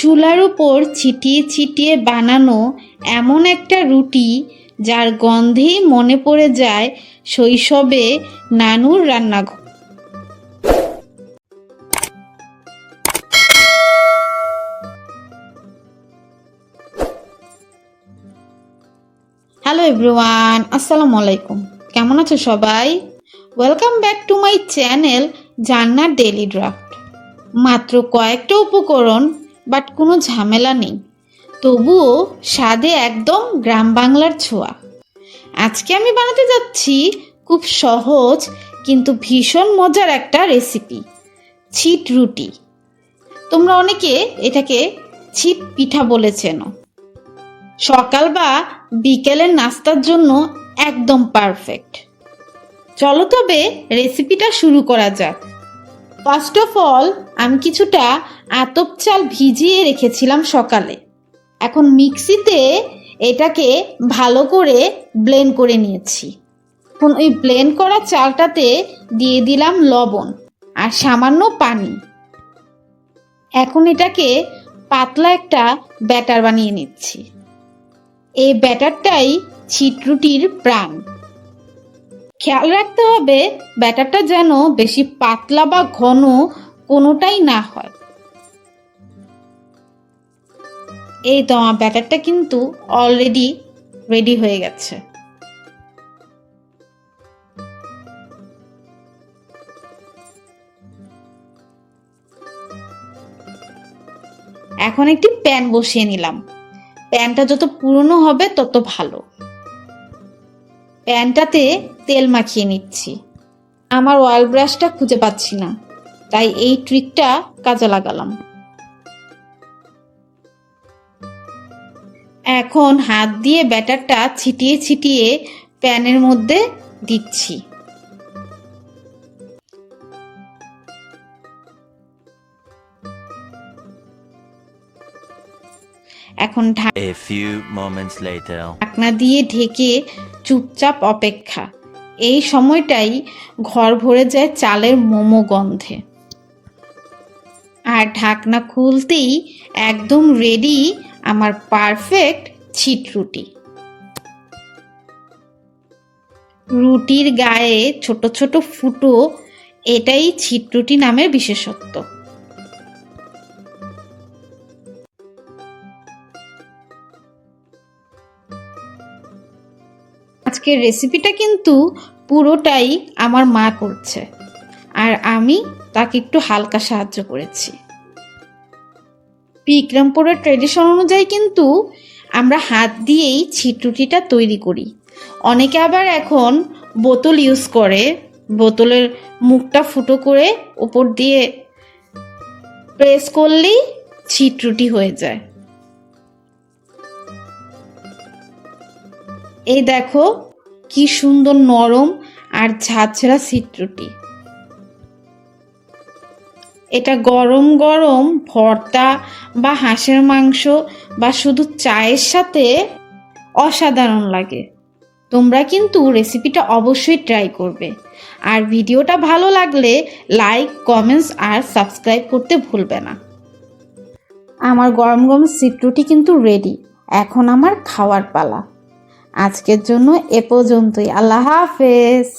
চুলার উপর ছিটিয়ে ছিটিয়ে বানানো এমন একটা রুটি যার গন্ধেই মনে পড়ে যায় শৈশবে নানুর রান্নাঘর। হ্যালো এভরিওয়ান, আসসালামু আলাইকুম। কেমন আছো সবাই? Welcome back to my channel জান্নার ডেইলি ড্রাফট। মাত্র কয়েকটা উপকরণ, বাট কোনো ঝামেলা নেই, তবুও স্বাদে একদম গ্রাম বাংলার ছোঁয়া। আজকে আমি বানাতে যাচ্ছি খুব সহজ কিন্তু ভীষণ মজার একটা রেসিপি, ছিট রুটি। তোমরা অনেকে এটাকে ছিট পিঠা বলেছেন। সকাল বা বিকেলের নাস্তার জন্য একদম পারফেক্ট। চলো তবে রেসিপিটা শুরু করা যাক। ফার্স্ট অফ অল আমি কিছুটা আতপ চাল ভিজিয়ে রেখেছিলাম সকালে। এখন মিক্সিতে এটাকে ভালো করে ব্লেন্ড করে নিয়েছি। এখন ওই ব্লেন্ড করা চালটাতে দিয়ে দিলাম লবণ আর সামান্য পানি। এখন এটাকে পাতলা একটা ব্যাটার বানিয়ে নিচ্ছি। এই ব্যাটারটাই ছিট রুটির প্রাণ। খেয়াল রাখতে হবে ব্যাটারটা যেন বেশি পাতলা বা ঘন কোনোটাই না হয়। এই তো আমার ব্যাটারটা কিন্তু অলরেডি রেডি হয়ে গেছে। এখন একটি প্যান বসিয়ে নিলাম। প্যানটা যত পুরনো হবে তত ভালো। প্যানটাতে তেল মাখিয়ে নিচ্ছি। আমার অয়েল ব্রাশটা খুঁজে পাচ্ছি না, তাই এই ট্রিকটা কাজে লাগালাম। এখন হাত দিয়ে ব্যাটারটা ছিটিয়ে ছিটিয়ে প্যানের মধ্যে দিচ্ছি। এখন ঢাকনা দিয়ে ঢেকে চুপচাপ অপেক্ষা। এই সময়টাই ঘর ভরে যায় চালের মোমো গন্ধে। আর ঢাকনা খুলতেই একদম রেডি আমার পারফেক্ট ছিট রুটি। রুটির গায়ে ছোট ছোট ফুটো, এটাই ছিট রুটি নামের বিশেষত্ব। আজকের রেসিপিটা কিন্তু পুরোটাই আমার মা করছে, আর আমি তাকে একটু হালকা সাহায্য করেছি। বিক্রমপুরের ট্রেডিশন অনুযায়ী কিন্তু আমরা হাত দিয়েই ছিট রুটিটা তৈরি করি। অনেকে আবার এখন বোতল ইউজ করে, বোতলের মুখটা ফুটো করে উপর দিয়ে প্রেস করলেই ছিট রুটি হয়ে যায়। এই দেখো কি সুন্দর নরম আর ঝাঁঝরা ছিট রুটি। এটা গরম গরম ভর্তা বা হাঁসের মাংস বা শুধু চায়ের সাথে অসাধারণ লাগে। তোমরা কিন্তু রেসিপিটা অবশ্যই ট্রাই করবে। আর ভিডিওটা ভালো লাগলে লাইক, কমেন্টস আর সাবস্ক্রাইব করতে ভুলবে না। আমার গরম গরম ছিট রুটি কিন্তু রেডি। এখন আমার খাওয়ার পালা। আজকের জন্য এ পর্যন্তই। আল্লাহ হাফেজ।